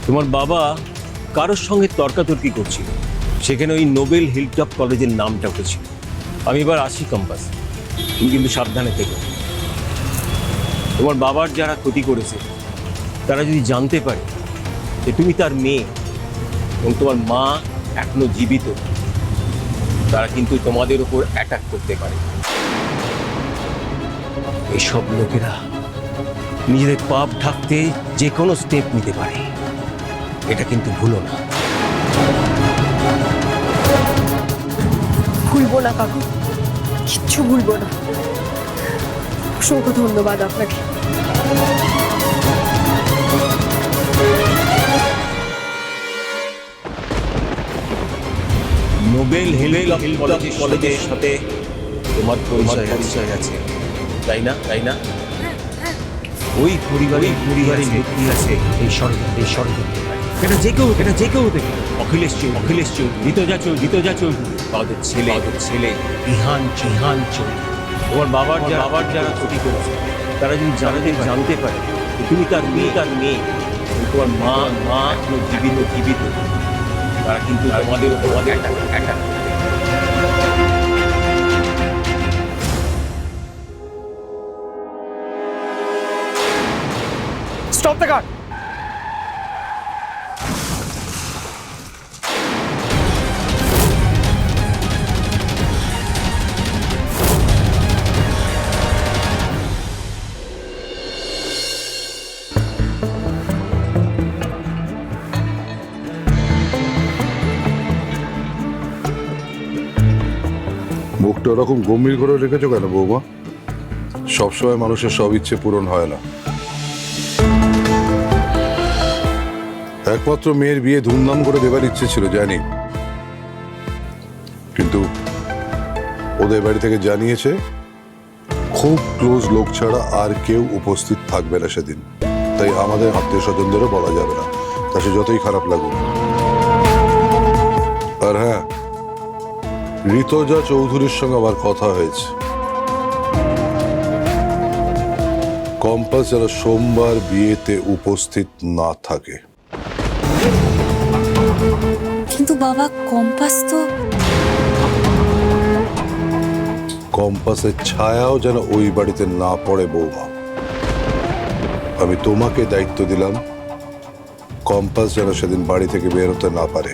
তোমার বাবা কারোর সঙ্গে তর্কাতর্কি করছিল, সেখানে ওই নোবেল হিলটপ কলেজের নামটা উঠেছিল। আমি এবার আসি কম্পাস, তুমি কিন্তু সাবধানে থেকো। তোমার বাবার যারা ক্ষতি করেছে তারা যদি জানতে পারে যে তুমি তার মেয়ে এবং তোমার মা এখনো জীবিত, তারা কিন্তু তোমাদের উপর অ্যাটাক করতে পারে। এসব লোকেরা নিজেদের পাপ ঢাকতে যে কোনো স্টেপ নিতে পারে, এটা কিন্তু ভুলো না। ভুলবো না কাকু, কিচ্ছু ভুলবো না। অসংখ্য ধন্যবাদ আপনাকে। নোবেল কলেজের সাথে তোমার পরিচয় আছে, তাই না? ওই পরিবারের ব্যক্তি আছে এই ষড়যন্ত্র। এটা যে কেউ হতে পারে। অখিলেশ চৌধুরী, ঋতজা চৌধুরী, তাদের ছেলে ইহান চৌধুরী। তোমার বাবার যারা ক্ষতি করেছে তারা যদি জানতে পারে যে তুমি তার মেয়ে, তোমার মা এখনো জীবিত, তারা কিন্তু তোমাদের উপর অ্যাটাক। Stop the car! মুখটা ওরকম গম্ভীর করে রেখেছো কেন বৌমা? সবসময় মানুষের সব ইচ্ছে পূরণ হয় না। একমাত্র মেয়ের বিয়ে ধুমধাম করে দেবার ইচ্ছে ছিল জানি, কিন্তু ওদের বাড়ি থেকে জানিয়েছে খুব ক্লোজ লোক ছাড়া আর কেউ উপস্থিত থাকবে না সেদিন। তাই আমাদের আত্মীয় স্বজনদেরও বলা যাবে না, তা সে যতই খারাপ লাগুক। আর হ্যাঁ, ঋতজা চৌধুরীর সঙ্গে আমার কথা হয়েছে। কম্পাস যেন সোমবার বিয়েতে উপস্থিত না থাকে। কিন্তু বাবা, কম্পাসের ছায়াও যেন ওই বাড়িতে না পড়ে বৌমা। আমি তোমাকে দায়িত্ব দিলাম, কম্পাস যেন সেদিন বাড়ি থেকে বেরোতে না পারে।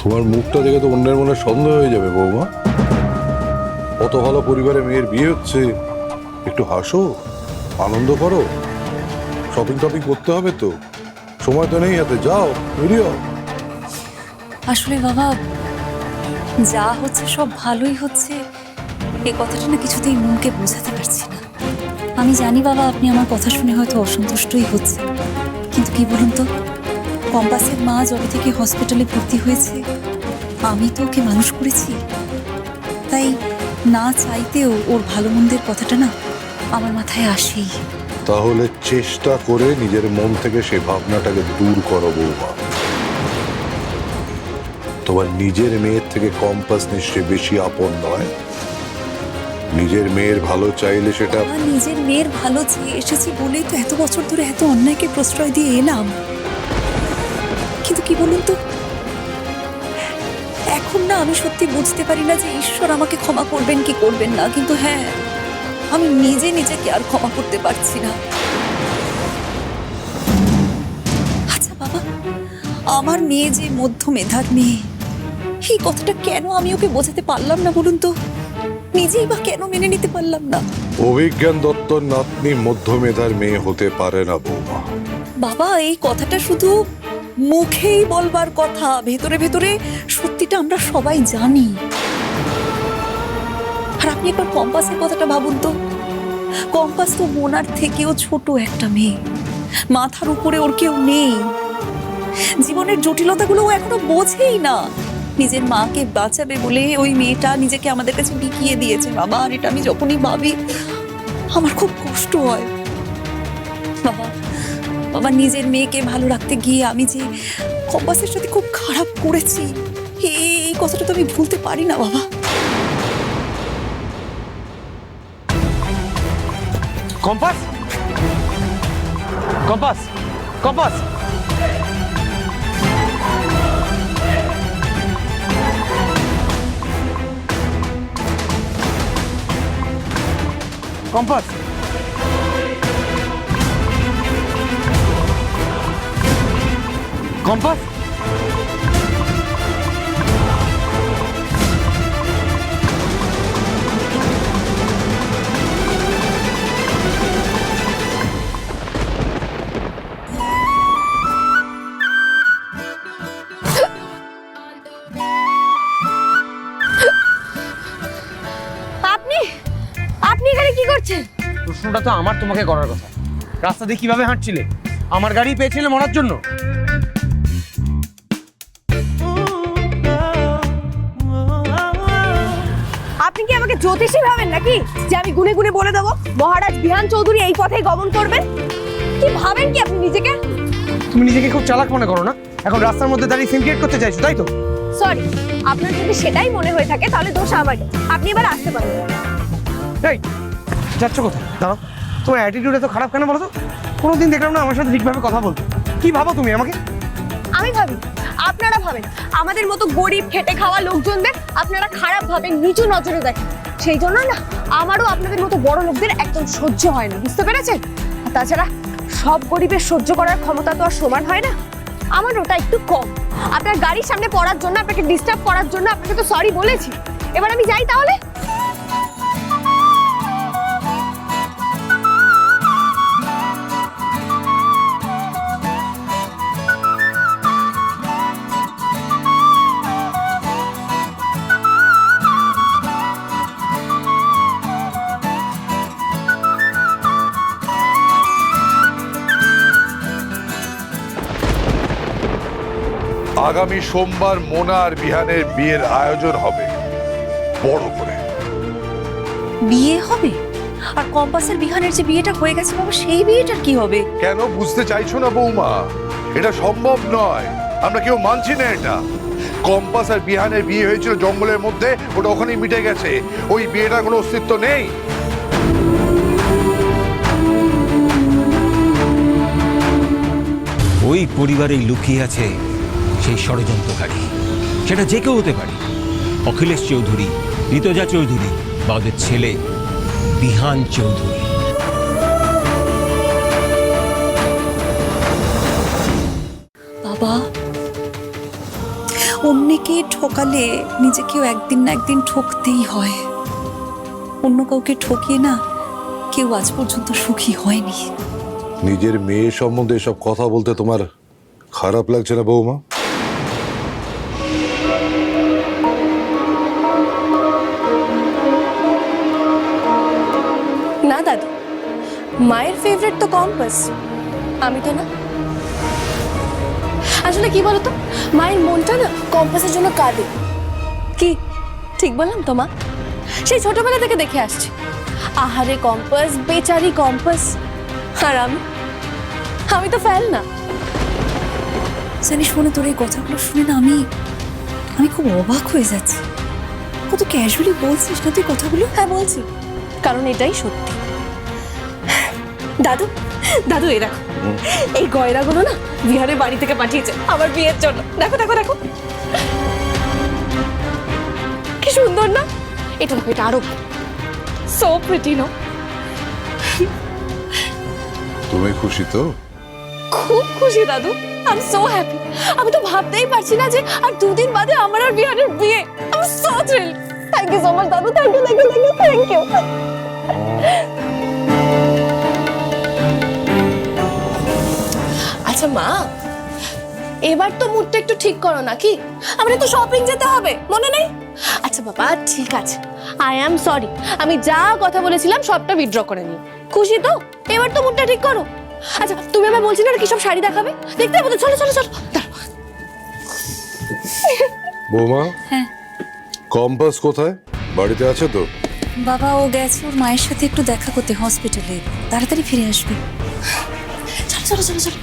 তোমার মুখটা দেখে তো অন্যের মনে সন্দেহ হয়ে যাবে বৌমা। কত ভালো পরিবারে মেয়ের বিয়ে হচ্ছে, একটু হাসো, আনন্দ করো। শপিং টপিং করতে হবে তো, সময় তো নেই হাতে, যাও বেরিয়ে। আসলে বাবা, যা হচ্ছে সব ভালোই হচ্ছে, এ কথাটা না কিছুতেই মনকে বোঝাতে পারছি না। আমি জানি বাবা, আপনি আমার কথা শুনে হয়তো অসন্তুষ্টই হচ্ছে, কিন্তু কি বলুন তো, কম্পাসের মা যবে থেকে হসপিটালে ভর্তি হয়েছে, আমি তো ওকে মানুষ করেছি। তাই না চাইতেও ওর ভালো মন্দের কথাটা না আমার মাথায় আসেই। তাহলে চেষ্টা করে নিজের মন থেকে সেই ভাবনাটাকে দূর করো বৌমা। তোমার নিজের মেয়ের থেকে কম্পাস নিশ্চয়ই বেশি আপন নয়। নিজের মেয়ের ভালো চাইলে সেটা আমার নিজের মেয়ের ভালো চেয়ে এসেছি বলেই তো এত বছর ধরে এত অন্যায়কে প্রশ্রয় দিয়ে এলাম। কিন্তু কি বলুন তো, এখন না আমি সত্যি বুঝতে পারি না যে ঈশ্বর আমাকে ক্ষমা করবেন কি করবেন না। কিন্তু হ্যাঁ, আমি নিজেকে আর ক্ষমা করতে পারছি না। আচ্ছা বাবা, আমার মেয়ে যে মধ্য মেধার মেয়ে, এই কথাটা কেন আমি ওকে বোঝাতে পারলাম না বলুন তো? নিজেই বা কেন মেনে নিতে পারলাম না? অভিজ্ঞান দত্তর নাতনি মধ্য মেধার মেয়ে হতে পারে না বৌমা। বাবা, এই কথাটা শুধু মুখেই বলবার কথা, ভেতরে ভেতরে সত্যিটা আমরা সবাই জানি। আর আপনি একবার কম্পাসের কথাটা ভাবুন তো। কম্পাস তো মোনার থেকেও ছোট একটা মেয়ে, মাথার উপরে ওর কেউ নেই, জীবনের জটিলতাগুলো ও এখনো বোঝেই না। নিজের মাকে বাঁচাবে বলে ওই মেয়েটা নিজেকে আমাদের কাছে বিকিয়ে দিয়েছে বাবা। আর এটা আমি যখনই ভাবি আমার খুব কষ্ট হয় বাবা। বাবা, নিজের মেয়েকে ভালো রাখতে গিয়ে আমি যে কম্পাসের সাথে খুব খারাপ করেছি, এই কথাটা তো আমি ভুলতে পারি না বাবা। Compass, compass compass compass compass আপনি আপনি এখানে কি করছেন? প্রশ্নটা তো আমার তোমাকে করার কথা। রাস্তা দিয়ে কিভাবে হাঁটছিলে? আমার গাড়ি পেয়েছিলে মরার জন্য? আপনি কি আমাকে জ্যোতিষী ভাবেন নাকি যে আমি গুনে গুনে বলে দেবো মহারাজ বিহান চৌধুরী এই পথেই গমন করবেন? কি ভাবেন কি আপনি নিজেকে? তুমি নিজেকে খুব চালাক মনে করো না? এখন রাস্তার মধ্যে দাঁড়িয়ে সিন ক্রিয়েট করতে চাইছো, তাই তো? সরি, আপনার যদি সেটাই মনে হয়ে থাকে তাহলে দোষ আমার। আপনি এবার আসতে পারেন। এই যাচ্ছ কোথায়? দাঁড়াও, তোমার অ্যাটিটিউড এত খারাপ কেন বলো তো? কোনোদিন দেখলাম না আমার সাথে ঠিকভাবে কথা বলতে। কি ভাবো তুমি আমাকে? আমি ভাবি, আপনারা ভাবেন আমাদের মতো গরিব খেটে খাওয়া লোকজনদের আপনারা খারাপ ভাবেন, নিচু নজরে দেখেন। সেই জন্য না আমারও আপনাদের মতো বড় লোকদের একদম সহ্য হয় না, বুঝতে পেরেছেন? আর তাছাড়া সব গরিবের সহ্য করার ক্ষমতা তো আর সমান হয় না, আমার ওটা একটু কম। আপনার গাড়ির সামনে পড়ার জন্য, আপনাকে ডিস্টার্ব করার জন্য আপনাকে তো সরি বলেছি। এবার আমি যাই তাহলে। আগামী সোমবার মোনা আর বিহানের বিয়ের আয়োজন হবে বড় করে। বিয়ে হবে? আর কম্পাসের বিহানের যে বিয়েটা হয়ে গেছে বাবা, সেই বিয়েটার কি হবে? কেন বুঝতে চাইছো না বৌমা? এটা সম্ভব নয়, আমরা কেউ মানছি না এটা। কম্পাস আর বিহানের বিয়ে হয়েছিল জঙ্গলের মধ্যে, ওটা ওখানেই মিটে গেছে। ওই বিয়েটার কোনো অস্তিত্ব নেই। ওই পরিবারেই লুকিয়ে আছে সেই ষড়যন্ত্রকারী। সেটা যে কেউ হতে পারে, অখিলেশ চৌধুরী, ঋতজা চৌধুরী বা ওদের ছেলে বিহান চৌধুরী। বাবা, অন্যকে ঠকালে নিজেকেও একদিন না একদিন ঠকতেই হয়। অন্য কাউকে ঠকিয়ে না কেউ আজ পর্যন্ত সুখী হয়নি। নিজের মেয়ে সম্বন্ধে এসব কথা বলতে তোমার খারাপ লাগছে না বৌমা? না দাদু, মায়ের ফেভারিট তো কম্পাস, আমি তো না। আসলে কি বলতো, মায়ের মনটা না কম্পাসের জন্য কাঁদে। কি ঠিক বললাম তো মা? সেই ছোটবেলা থেকে দেখে আসছি, আহারে কম্পাস, বেচারি কম্পাস। আর আমি তো ফেল না। জানিস মনে, তোর এই কথাগুলো শুনে না আমি খুব অবাক হয়ে যাচ্ছি। কত ক্যাজুয়ালি বলছিস না তুই কথাগুলো। হ্যাঁ বলছি, কারণ এটাই সত্যি। দাদু দাদু, এই দেখো, এই গয়নাগুলো না বিহারের বাড়ি থেকে পাঠিয়েছে আমার বিয়ের জন্য। দেখো দেখো দেখো, কি সুন্দর না? এটা দেখো, এটা আরো সো প্রিটি, নো? তুমি খুশি তো? খুব খুশি দাদু, আই এম সো হ্যাপি। আমি তো ভাবতেই পারছি না যে আর দুদিন বাদে আমার আর বিহারের বিয়ে। I am so thrilled. Thank you so much দাদু, thank you thank you thank you thank you. আচ্ছা মা, এবার তো মুডটা একটু ঠিক করো নাকি? আমাদের তো শপিং যেতে হবে, মনে নেই? আচ্ছা বাবা ঠিক আছে, আই অ্যাম সরি। আমি যা কথা বলেছিলাম সবটা উইথড্র করে নিই। খুশি তো? এবার তো মুডটা ঠিক করো। আচ্ছা তুমি আবার বলছিলে না কি সব শাড়ি দেখাবে, দেখতে হবে তো। চলো চলো চলো। বৌমা, হ্যাঁ কম্পাস কোথায়? বাড়িতে আছে তো? বাবা, ও গেছে ওর মায়ের সাথে একটু দেখা করতে হসপিটালে, তাড়াতাড়ি ফিরে আসবে। চলো চলো চলো চলো।